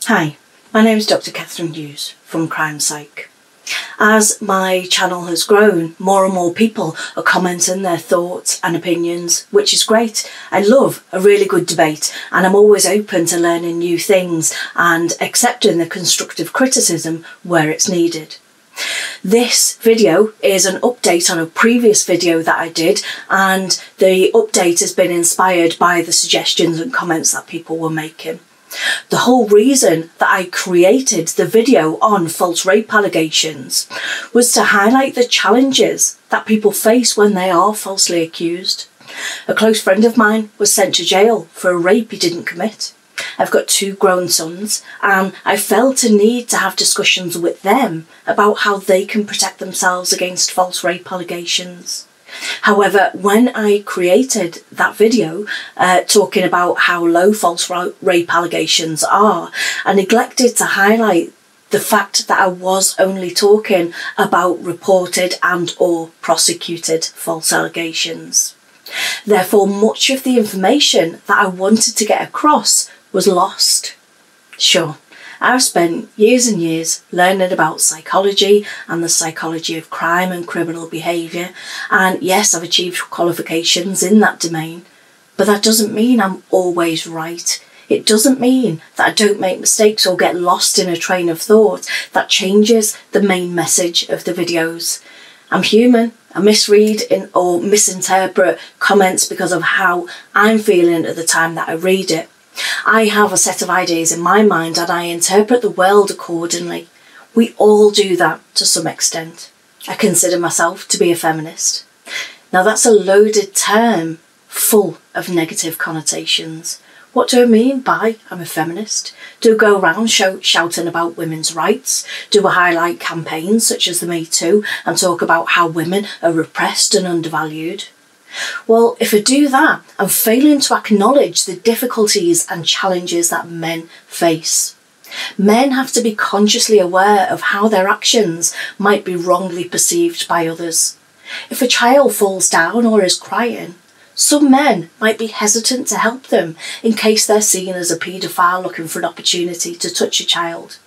Hi, my name is Dr. Catherine Hughes from Crime Psych. As my channel has grown, more and more people are commenting their thoughts and opinions, which is great. I love a really good debate, and I'm always open to learning new things and accepting the constructive criticism where it's needed. This video is an update on a previous video that I did, and the update has been inspired by the suggestions and comments that people were making. The whole reason that I created the video on false rape allegations was to highlight the challenges that people face when they are falsely accused. A close friend of mine was sent to jail for a rape he didn't commit. I've got 2 grown sons, and I felt a need to have discussions with them about how they can protect themselves against false rape allegations. However, when I created that video talking about how low false rape allegations are, I neglected to highlight the fact that I was only talking about reported and or prosecuted false allegations. Therefore, much of the information that I wanted to get across was lost. Sure, I've spent years and years learning about psychology and the psychology of crime and criminal behaviour, and yes, I've achieved qualifications in that domain, but that doesn't mean I'm always right. It doesn't mean that I don't make mistakes or get lost in a train of thought that changes the main message of the videos. I'm human. I misread or misinterpret comments because of how I'm feeling at the time that I read it. I have a set of ideas in my mind and I interpret the world accordingly. We all do that to some extent. I consider myself to be a feminist. Now that's a loaded term full of negative connotations. What do I mean by I'm a feminist? Do I go around shouting about women's rights? Do I highlight campaigns such as the Me Too and talk about how women are repressed and undervalued? Well, if I do that, I'm failing to acknowledge the difficulties and challenges that men face. Men have to be consciously aware of how their actions might be wrongly perceived by others. If a child falls down or is crying, some men might be hesitant to help them in case they're seen as a paedophile looking for an opportunity to touch a child.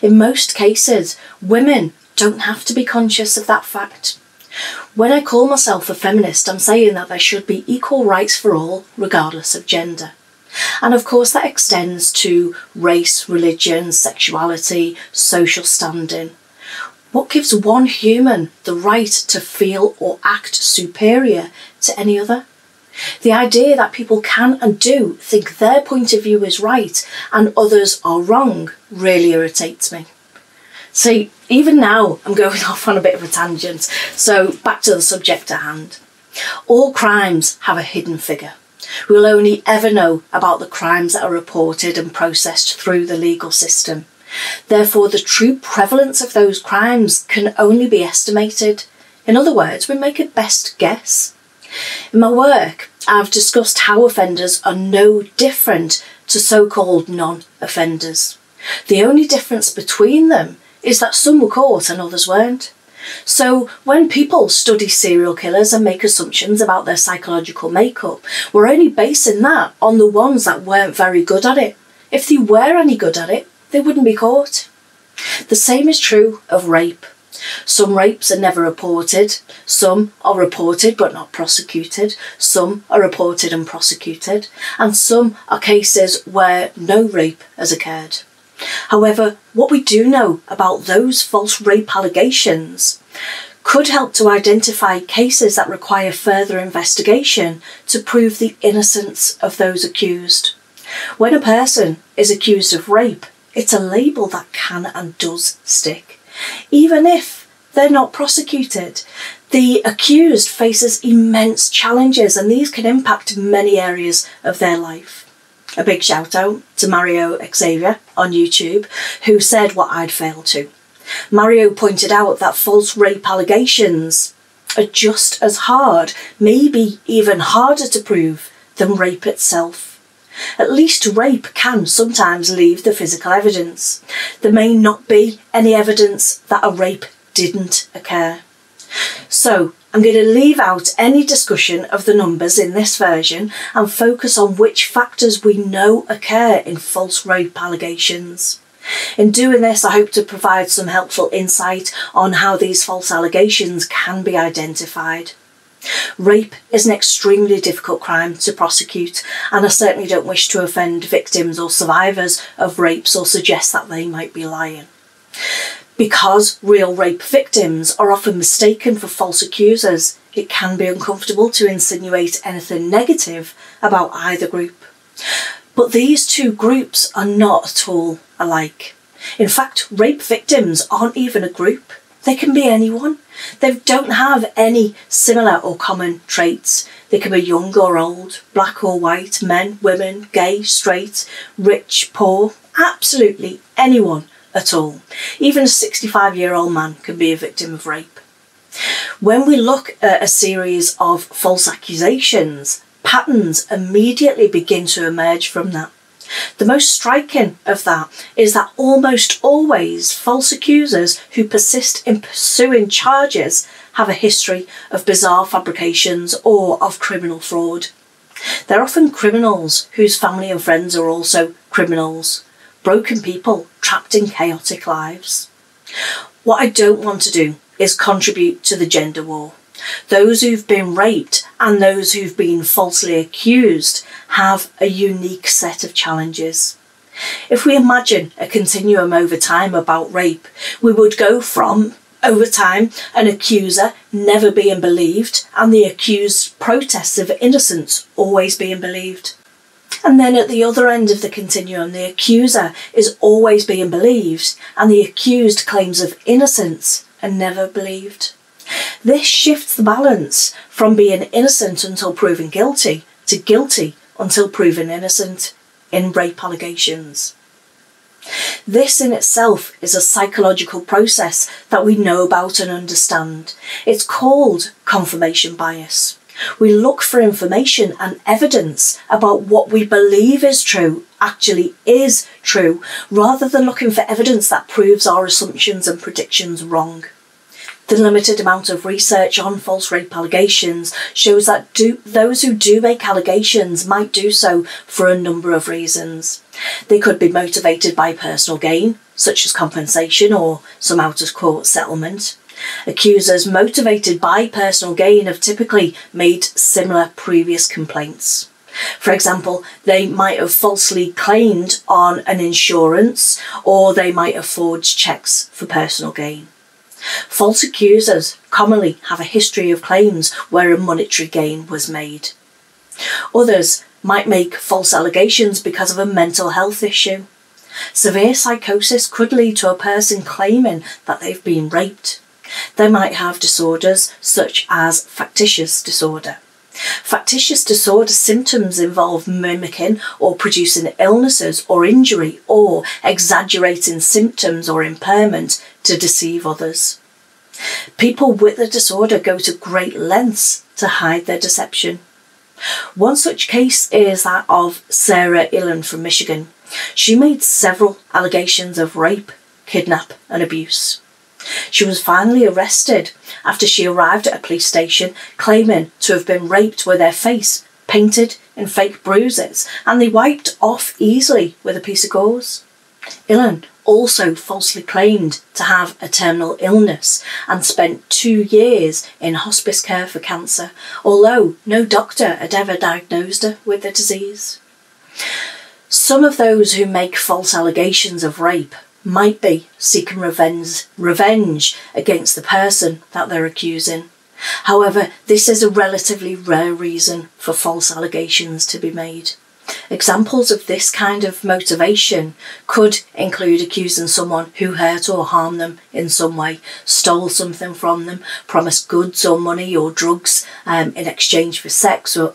In most cases, women don't have to be conscious of that fact. When I call myself a feminist, I'm saying that there should be equal rights for all, regardless of gender. And of course that extends to race, religion, sexuality, social standing. What gives one human the right to feel or act superior to any other? The idea that people can and do think their point of view is right and others are wrong really irritates me. See, even now I'm going off on a bit of a tangent, so back to the subject at hand. All crimes have a hidden figure. We'll only ever know about the crimes that are reported and processed through the legal system. Therefore, the true prevalence of those crimes can only be estimated. In other words, we make a best guess. In my work, I've discussed how offenders are no different to so-called non-offenders. The only difference between them is that some were caught and others weren't. So when people study serial killers and make assumptions about their psychological makeup, we're only basing that on the ones that weren't very good at it. If they were any good at it, they wouldn't be caught. The same is true of rape. Some rapes are never reported, some are reported but not prosecuted, some are reported and prosecuted, and some are cases where no rape has occurred. However, what we do know about those false rape allegations could help to identify cases that require further investigation to prove the innocence of those accused. When a person is accused of rape, it's a label that can and does stick. Even if they're not prosecuted, the accused faces immense challenges and these can impact many areas of their life. A big shout out to Mario Xavier on YouTube, who said what I'd failed to. Mario pointed out that false rape allegations are just as hard, maybe even harder to prove than rape itself. At least rape can sometimes leave the physical evidence. There may not be any evidence that a rape didn't occur. So I'm going to leave out any discussion of the numbers in this version and focus on which factors we know occur in false rape allegations. In doing this, I hope to provide some helpful insight on how these false allegations can be identified. Rape is an extremely difficult crime to prosecute, and I certainly don't wish to offend victims or survivors of rapes or suggest that they might be lying. Because real rape victims are often mistaken for false accusers, it can be uncomfortable to insinuate anything negative about either group. But these two groups are not at all alike. In fact, rape victims aren't even a group. They can be anyone. They don't have any similar or common traits. They can be young or old, black or white, men, women, gay, straight, rich, poor, absolutely anyone at all. Even a 65-year-old man can be a victim of rape. When we look at a series of false accusations, patterns immediately begin to emerge from that. The most striking of that is that almost always false accusers who persist in pursuing charges have a history of bizarre fabrications or of criminal fraud. They're often criminals whose family and friends are also criminals, broken people trapped in chaotic lives. What I don't want to do is contribute to the gender war. Those who've been raped and those who've been falsely accused have a unique set of challenges. If we imagine a continuum over time about rape, we would go from, over time, an accuser never being believed and the accused's protests of innocence always being believed. And then at the other end of the continuum, the accuser is always being believed and the accused claims of innocence are never believed. This shifts the balance from being innocent until proven guilty to guilty until proven innocent in rape allegations. This in itself is a psychological process that we know about and understand. It's called confirmation bias. We look for information and evidence about what we believe is true actually is true, rather than looking for evidence that proves our assumptions and predictions wrong. The limited amount of research on false rape allegations shows that those who do make allegations might do so for a number of reasons. They could be motivated by personal gain, such as compensation or some out-of-court settlement. Accusers motivated by personal gain have typically made similar previous complaints. For example, they might have falsely claimed on an insurance, or they might have forged cheques for personal gain. False accusers commonly have a history of claims where a monetary gain was made. Others might make false allegations because of a mental health issue. Severe psychosis could lead to a person claiming that they've been raped. They might have disorders such as factitious disorder. Factitious disorder symptoms involve mimicking or producing illnesses or injury or exaggerating symptoms or impairment to deceive others. People with the disorder go to great lengths to hide their deception. One such case is that of Sarah Illen from Michigan. She made several allegations of rape, kidnap and abuse. She was finally arrested after she arrived at a police station claiming to have been raped with her face painted in fake bruises and they wiped off easily with a piece of gauze. Illen also falsely claimed to have a terminal illness and spent 2 years in hospice care for cancer, although no doctor had ever diagnosed her with the disease. Some of those who make false allegations of rape might be seeking revenge against the person that they're accusing. However, this is a relatively rare reason for false allegations to be made. Examples of this kind of motivation could include accusing someone who hurt or harmed them in some way, stole something from them, promised goods or money or drugs in exchange for sex or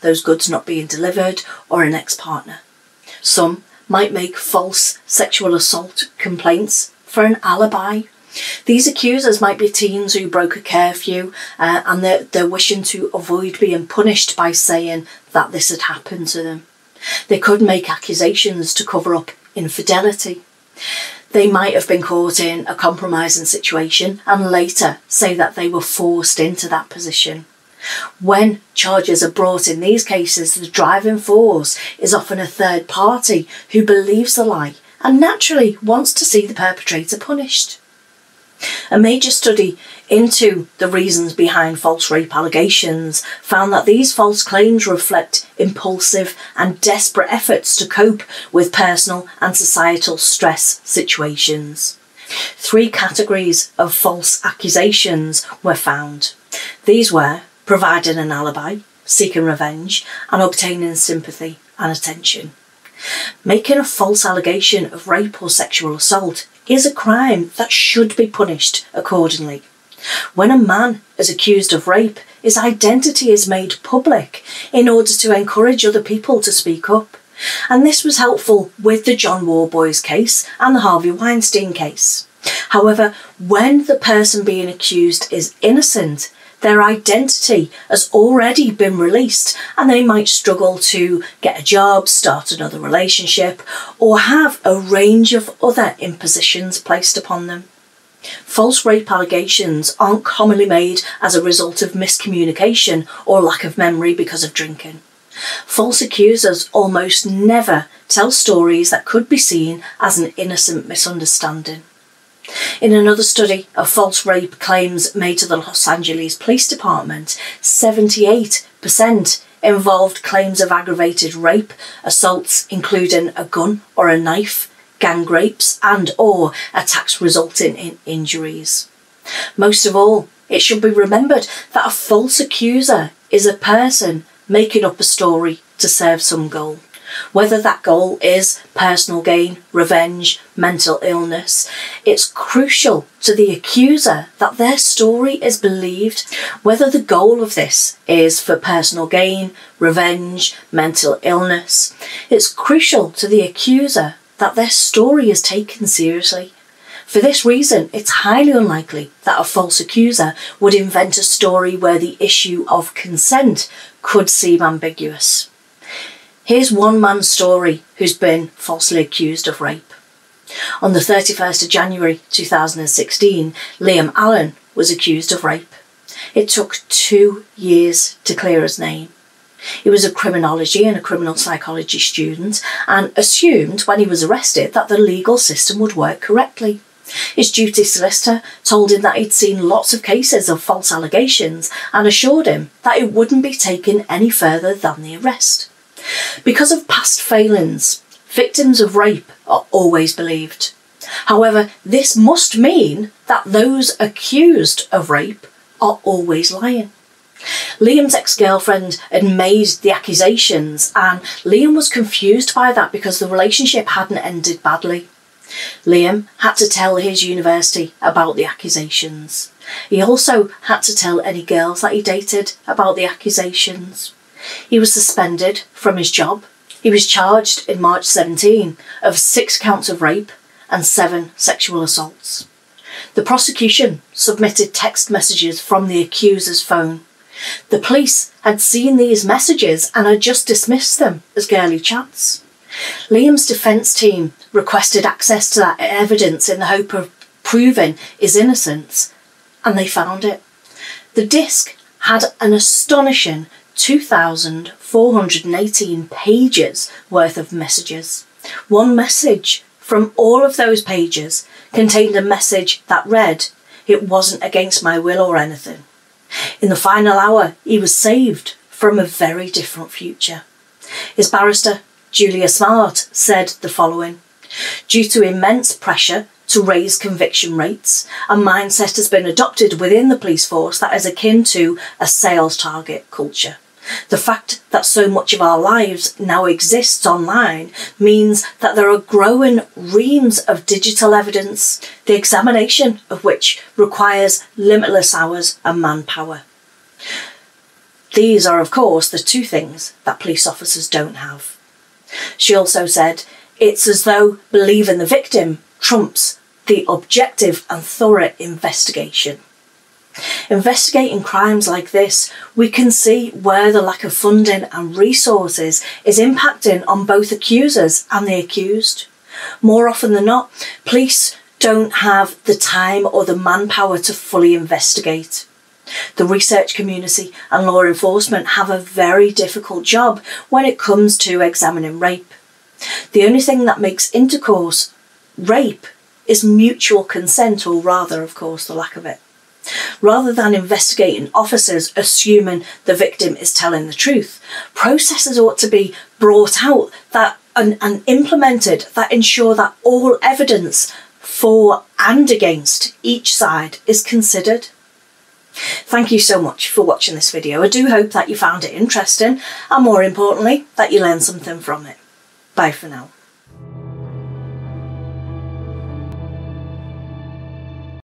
those goods not being delivered, or an ex-partner. Some might make false sexual assault complaints for an alibi. These accusers might be teens who broke a curfew and they're wishing to avoid being punished by saying that this had happened to them. They could make accusations to cover up infidelity. They might have been caught in a compromising situation and later say that they were forced into that position. When charges are brought in these cases, the driving force is often a third party who believes the lie and naturally wants to see the perpetrator punished. A major study into the reasons behind false rape allegations found that these false claims reflect impulsive and desperate efforts to cope with personal and societal stress situations. 3 categories of false accusations were found. These were providing an alibi, seeking revenge, and obtaining sympathy and attention. Making a false allegation of rape or sexual assault is a crime that should be punished accordingly. When a man is accused of rape, his identity is made public in order to encourage other people to speak up. And this was helpful with the John Worboys case and the Harvey Weinstein case. However, when the person being accused is innocent, their identity has already been released and they might struggle to get a job, start another relationship, or have a range of other impositions placed upon them. False rape allegations aren't commonly made as a result of miscommunication or lack of memory because of drinking. False accusers almost never tell stories that could be seen as an innocent misunderstanding. In another study of false rape claims made to the Los Angeles Police Department, 78% involved claims of aggravated rape, assaults including a gun or a knife, gang rapes and/or attacks resulting in injuries. Most of all, it should be remembered that a false accuser is a person making up a story to serve some goal. Whether that goal is personal gain, revenge, mental illness, it's crucial to the accuser that their story is believed. Whether the goal of this is for personal gain, revenge, mental illness, it's crucial to the accuser that their story is taken seriously. For this reason, it's highly unlikely that a false accuser would invent a story where the issue of consent could seem ambiguous. Here's one man's story who's been falsely accused of rape. On the 31st of January 2016, Liam Allen was accused of rape. It took 2 years to clear his name. He was a criminology and a criminal psychology student and assumed when he was arrested that the legal system would work correctly. His duty solicitor told him that he'd seen lots of cases of false allegations and assured him that it wouldn't be taken any further than the arrest. Because of past failings, victims of rape are always believed. However, this must mean that those accused of rape are always lying. Liam's ex-girlfriend had made the accusations and Liam was confused by that because the relationship hadn't ended badly. Liam had to tell his university about the accusations. He also had to tell any girls that he dated about the accusations. He was suspended from his job. He was charged in March 17 of 6 counts of rape and 7 sexual assaults. The prosecution submitted text messages from the accuser's phone. The police had seen these messages and had just dismissed them as girly chats. Liam's defence team requested access to that evidence in the hope of proving his innocence, and they found it. The disc had an astonishing 2,418 pages worth of messages. One message from all of those pages contained a message that read, "It wasn't against my will or anything." In the final hour, he was saved from a very different future. His barrister, Julia Smart, said the following: "Due to immense pressure to raise conviction rates, a mindset has been adopted within the police force that is akin to a sales target culture. The fact that so much of our lives now exists online means that there are growing reams of digital evidence, the examination of which requires limitless hours and manpower." These are, of course, the 2 things that police officers don't have. She also said, "It's as though believing the victim trumps the objective and thorough investigation." Investigating crimes like this, we can see where the lack of funding and resources is impacting on both accusers and the accused. More often than not, police don't have the time or the manpower to fully investigate. The research community and law enforcement have a very difficult job when it comes to examining rape. The only thing that makes intercourse rape is mutual consent, or rather, of course, the lack of it. Rather than investigating officers assuming the victim is telling the truth, processes ought to be brought out that and implemented that ensure that all evidence for and against each side is considered. Thank you so much for watching this video. I do hope that you found it interesting, and more importantly, that you learned something from it. Bye for now.